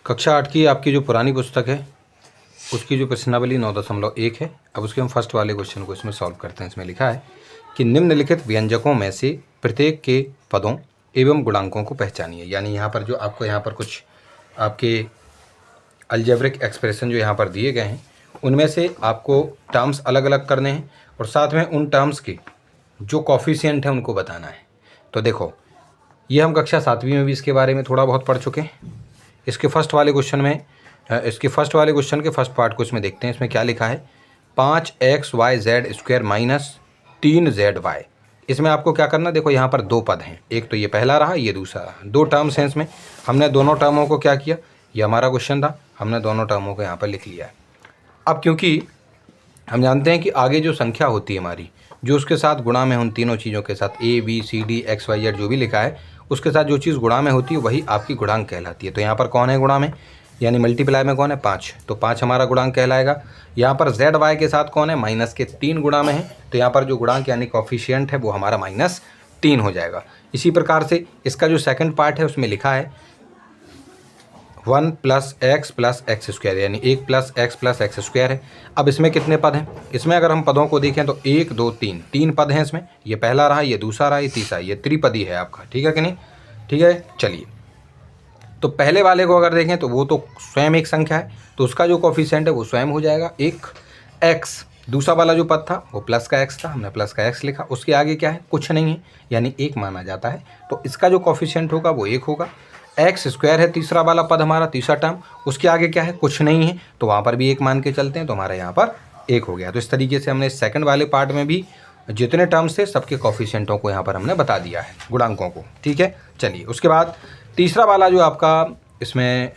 कक्षा 8 की आपकी जो पुरानी पुस्तक है उसकी जो प्रश्नावली 9.1 है। अब उसके हम फर्स्ट वाले क्वेश्चन को इसमें सॉल्व करते हैं। इसमें लिखा है कि निम्नलिखित व्यंजकों में से प्रत्येक के पदों एवं गुणांकों को पहचानिए। यानी यहाँ पर जो आपको यहाँ पर कुछ आपके अलजेब्रिक एक्सप्रेशन जो यहाँ पर दिए गए हैं उनमें से आपको टर्म्स अलग अलग करने हैं और साथ में उन टर्म्स के जो कॉफिशिएंट हैं उनको बताना है। तो देखो, ये हम कक्षा 7वीं में भी इसके बारे में थोड़ा बहुत पढ़ चुके हैं। इसके फर्स्ट वाले क्वेश्चन के फर्स्ट पार्ट को इसमें देखते हैं। इसमें क्या लिखा है, 5xyz² माइनस 3zy। इसमें आपको क्या करना, देखो यहाँ पर दो पद हैं, एक तो ये पहला रहा, ये दूसरा रहा, दो टर्म्स हैं इसमें। हमने दोनों टर्मों को क्या किया, ये हमारा क्वेश्चन था, हमने दोनों टर्मों को यहाँ पर लिख लिया है। अब क्योंकि हम जानते हैं कि आगे जो संख्या होती है हमारी, जो उसके साथ गुणा में उन तीनों चीज़ों के साथ ABCD XYZ जो भी लिखा है उसके साथ जो चीज़ गुणा में होती है वही आपकी गुणांक कहलाती है। तो यहाँ पर कौन है गुणा में, यानी मल्टीप्लाई में कौन है, 5, तो 5 हमारा गुणांक कहलाएगा। यहाँ पर ZY के साथ कौन है, -3 गुणा में है, तो यहाँ पर जो गुणांक यानी कॉफिशिएंट है वो हमारा -3 हो जाएगा। इसी प्रकार से इसका जो सेकंड पार्ट है उसमें लिखा है 1 + x + x², यानी 1 + x + x² है। अब इसमें कितने पद हैं, इसमें अगर हम पदों को देखें तो 1 2 3 3 पद हैं इसमें। ये पहला रहा, ये दूसरा रहा, ये तीसरा, ये त्रिपदी है आपका, ठीक है कि नहीं, ठीक है। चलिए, तो पहले वाले को अगर देखें तो वो तो स्वयं एक संख्या है, तो उसका जो कॉफिशिएंट है वो स्वयं हो जाएगा 1 x। दूसरा वाला जो पद था वो प्लस का x था, हमने प्लस का x लिखा। उसके आगे क्या है, कुछ नहीं है, यानी 1 माना जाता है, तो इसका जो कॉफिशिएंट होगा वो 1 होगा। x² है तीसरा वाला पद हमारा, तीसरा टर्म, उसके आगे क्या है, कुछ नहीं है, तो वहाँ पर भी 1 मान के चलते हैं, तो हमारा यहाँ पर 1 हो गया। तो इस तरीके से हमने सेकंड वाले पार्ट में भी जितने टर्म्स थे सबके कॉफिशिएंटों को यहाँ पर हमने बता दिया है, गुणांकों को, ठीक है। चलिए, उसके बाद तीसरा वाला जो आपका इसमें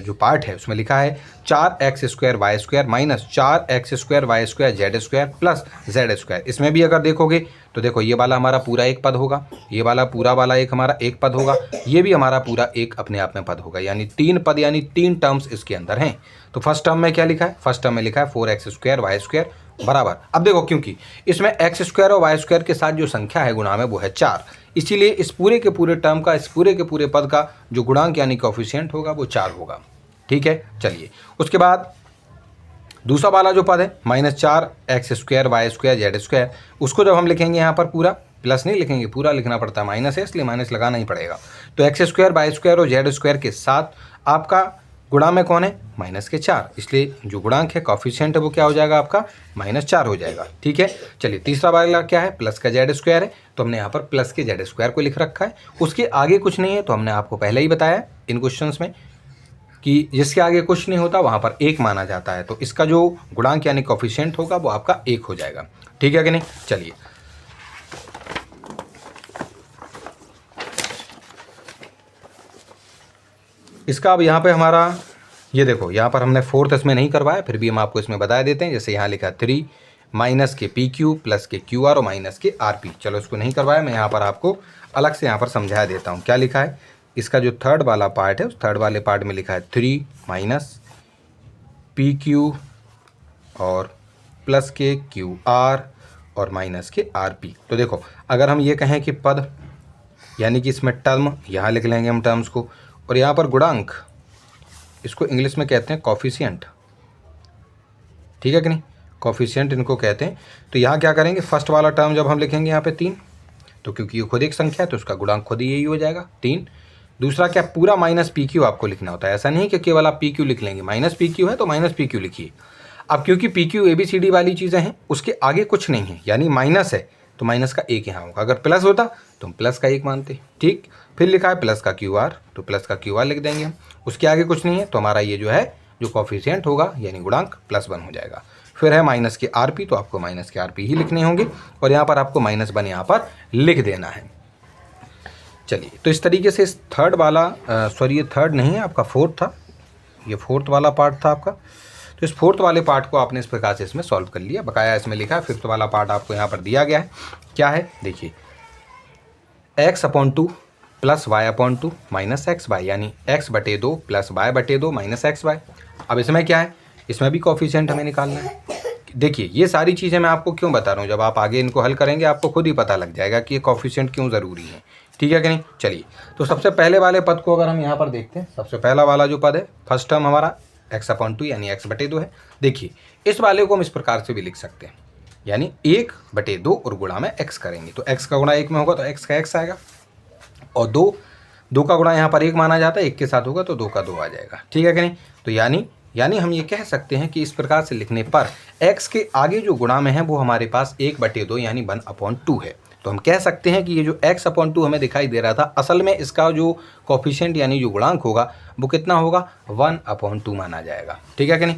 जो पार्ट है उसमें लिखा है 4x² minus 4x² z² plus z²। इसमें भी अगर देखोगे तो देखो, ये वाला हमारा पूरा एक पद होगा, ये वाला पूरा वाला एक हमारा एक पद होगा, ये भी हमारा पूरा एक अपने आप में पद होगा, यानी 3 पद, यानी 3 टर्म्स इसके अंदर हैं। तो फर्स्ट टर्म में क्या लिखा है, फर्स्ट टर्म में लिखा है 4x² बराबर। अब देखो, क्योंकि इसमें x² और y² के साथ जो संख्या है गुणा में वो है 4, इसीलिए इस पूरे के पूरे टर्म का, इस पूरे के पूरे पद का जो गुणांक यानी कॉफिशिएंट होगा वो 4 होगा, ठीक है। चलिए, उसके बाद दूसरा वाला जो पद है -4x² y² z², उसको जब हम लिखेंगे यहाँ पर पूरा, प्लस नहीं लिखेंगे, पूरा लिखना पड़ता है, माइनस है इसलिए माइनस लगाना ही पड़ेगा। तो x² y² और z² के साथ आपका गुणा में कौन है, -4, इसलिए जो गुणांक है कॉफिशिएंट है वो क्या हो जाएगा आपका, -4 हो जाएगा, ठीक है। चलिए, तीसरा वाला क्या है, प्लस का z² है, तो हमने यहाँ पर प्लस के z² को लिख रखा है। उसके आगे कुछ नहीं है, तो हमने आपको पहले ही बताया इन क्वेश्चंस में कि जिसके आगे कुछ नहीं होता वहाँ पर 1 माना जाता है, तो इसका जो गुणांक यानी कॉफिशिएंट होगा वो आपका 1 हो जाएगा, ठीक है कि नहीं। चलिए, इसका अब यहाँ पे हमारा ये देखो, यहाँ पर हमने फोर्थ इसमें नहीं करवाया, फिर भी हम आपको इसमें बता देते हैं। जैसे यहाँ लिखा 3 माइनस के PQ प्लस के QR और माइनस के RP। चलो, इसको नहीं करवाया, मैं यहाँ पर आपको अलग से यहाँ पर समझा देता हूँ। क्या लिखा है, इसका जो थर्ड वाला पार्ट है उस थर्ड वाले पार्ट में लिखा है 3 माइनस PQ और प्लस के QR और माइनस के RP। तो देखो, अगर हम ये कहें कि पद, यानी कि इसमें टर्म, यहाँ लिख लेंगे हम टर्म्स को, और यहाँ पर गुणांक, इसको इंग्लिश में कहते हैं कॉफिशिएंट, ठीक है कि नहीं, कॉफिशिएंट इनको कहते हैं। तो यहाँ क्या करेंगे, फर्स्ट वाला टर्म जब हम लिखेंगे यहाँ पे 3, तो क्योंकि ये खुद एक संख्या है तो उसका गुणांक खुद ही यही हो जाएगा 3। दूसरा क्या, पूरा -PQ आपको लिखना होता है, ऐसा नहीं कि केवल आप PQ लिख लेंगे, -PQ है तो -PQ लिखिए। अब क्योंकि PQ ABCD वाली चीज़ें हैं, उसके आगे कुछ नहीं है, यानी माइनस है तो माइनस का 1 यहाँ होगा। अगर प्लस होता तो हम प्लस का 1 मानते, ठीक। फिर लिखा है प्लस का QR, तो प्लस का QR लिख देंगे हम। उसके आगे कुछ नहीं है, तो हमारा ये जो है जो कॉफिशिएंट होगा यानी गुणांक +1 हो जाएगा। फिर है माइनस के RP, तो आपको माइनस के RP ही लिखने होंगे, और यहाँ पर आपको -1 यहाँ पर लिख देना है। चलिए, तो इस तरीके से इस थर्ड वाला, सॉरी ये थर्ड नहीं है आपका, फोर्थ था, ये फोर्थ वाला पार्ट था आपका। तो इस फोर्थ वाले पार्ट को आपने इस प्रकार से इसमें सॉल्व कर लिया। बकाया इसमें लिखा है फिफ्थ वाला पार्ट आपको यहाँ पर दिया गया है, क्या है देखिए, x/2 + y/2 - xy, यानी x/2 + y/2 - xy। अब इसमें क्या है, इसमें भी कॉफिशिएंट हमें निकालना है। देखिए, ये सारी चीज़ें मैं आपको क्यों बता रहा हूँ, जब आप आगे इनको हल करेंगे आपको खुद ही पता लग जाएगा कि ये कॉफिशिएंट क्यों ज़रूरी है। ठीक है कि नहीं। चलिए, तो सबसे पहले वाले पद को अगर हम यहाँ पर देखते हैं, सबसे पहला वाला जो पद है फर्स्ट टर्म हमारा x/2 यानी x/2 है। देखिए इस वाले को हम इस प्रकार से भी लिख सकते हैं, यानी 1/2 और गुणा में x करेंगे तो x का गुणा 1 में होगा तो x का x आएगा, और 2 का गुणा यहाँ पर 1 माना जाता है, 1 के साथ होगा तो 2 का 2 आ जाएगा। ठीक है कि नहीं। तो यानी हम ये कह सकते हैं कि इस प्रकार से लिखने पर x के आगे जो गुणा में है वो हमारे पास 1/2 यानी 1/2 है। तो हम कह सकते हैं कि ये जो x/2 हमें दिखाई दे रहा था, असल में इसका जो कोफिशिएंट यानी जो गुणांक होगा वो कितना होगा, 1/2 माना जाएगा। ठीक है कि नहीं।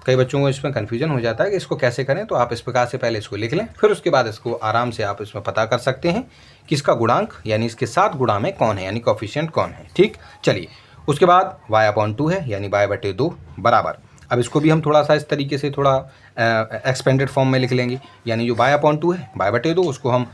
कई बच्चों को इसमें कन्फ्यूजन हो जाता है कि इसको कैसे करें, तो आप इस प्रकार से पहले इसको लिख लें, फिर उसके बाद इसको आराम से आप इसमें पता कर सकते हैं कि इसका गुणांक यानी इसके साथ गुणा में कौन है, यानी कोफिशिएंट कौन है। ठीक, चलिए उसके बाद y/2 है यानी y/2 बराबर, अब इसको भी हम थोड़ा सा इस तरीके से थोड़ा एक्सपेंडेड फॉर्म में लिख लेंगे, यानी जो y/2 है y/2 उसको हम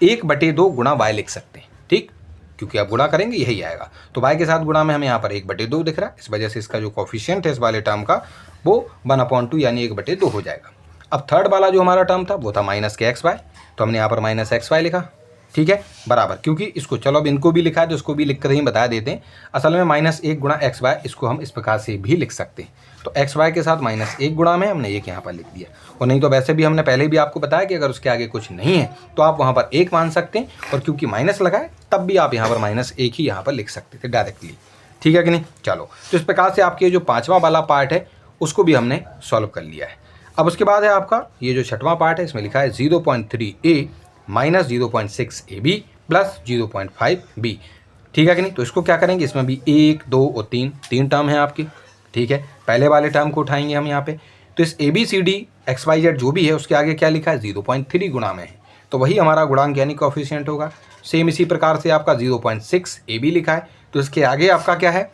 1/2 गुणा y लिख सकते हैं। ठीक, क्योंकि आप गुणा करेंगे यही आएगा, तो y के साथ गुणा में हमें यहाँ पर 1/2 दिख रहा है, इस वजह से इसका जो कोफिशिएंट है इस वाले टर्म का वो 1/2 यानी 1/2 हो जाएगा। अब थर्ड वाला जो हमारा टर्म था वो था माइनस के xy, तो हमने यहाँ पर माइनस xy लिखा। ठीक है, बराबर, क्योंकि इसको चलो अब इनको भी लिखा है तो इसको भी लिख कर ही बता देते हैं। असल में -1 गुणा xy इसको हम इस प्रकार से भी लिख सकते हैं, तो xy के साथ -1 गुणा में हमने 1 यहाँ पर लिख दिया, और नहीं तो वैसे भी हमने पहले भी आपको बताया कि अगर उसके आगे कुछ नहीं है तो आप वहाँ पर 1 मान सकते हैं, और क्योंकि माइनस लगा है तब भी आप यहाँ पर -1 ही यहाँ पर लिख सकते थे डायरेक्टली। ठीक है कि नहीं। चलो, तो इस प्रकार से आपके जो 5वां वाला पार्ट है उसको भी हमने सॉल्व कर लिया है। अब उसके बाद है आपका ये जो 6वां पार्ट है, इसमें लिखा है 0.3a minus 0.6ab plus 0.5b। ठीक है कि नहीं। तो इसको क्या करेंगे, इसमें भी 1, 2 और 3 टर्म है आपकी। ठीक है, पहले वाले टर्म को उठाएंगे हम यहाँ पे, तो इस ABCD XYZ जो भी है उसके आगे क्या लिखा है, 0.3 गुणा में है, तो वही हमारा गुणांक यानी कोफिशिएंट होगा। सेम इसी प्रकार से आपका 0.6AB लिखा है, तो इसके आगे आपका क्या है,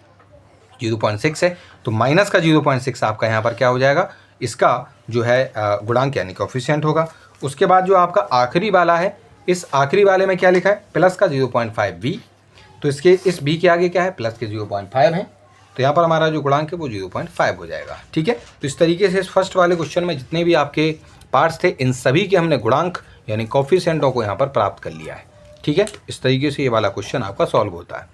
0.6 है, तो माइनस का 0.6 आपका यहाँ पर क्या हो जाएगा, इसका जो है गुणांक यानी कोफिशिएंट होगा। उसके बाद जो आपका आखिरी वाला है, इस आखिरी वाले में क्या लिखा है, प्लस का 0.5b, तो इसके इस b के आगे क्या है, प्लस के 0.5 है, तो यहाँ पर हमारा जो गुणांक है वो 0.5 हो जाएगा। ठीक है, तो इस तरीके से इस फर्स्ट वाले क्वेश्चन में जितने भी आपके पार्ट्स थे इन सभी के हमने गुणांक यानी कोफिशिएंटों को यहाँ पर प्राप्त कर लिया है। ठीक है, इस तरीके से ये वाला क्वेश्चन आपका सॉल्व होता है।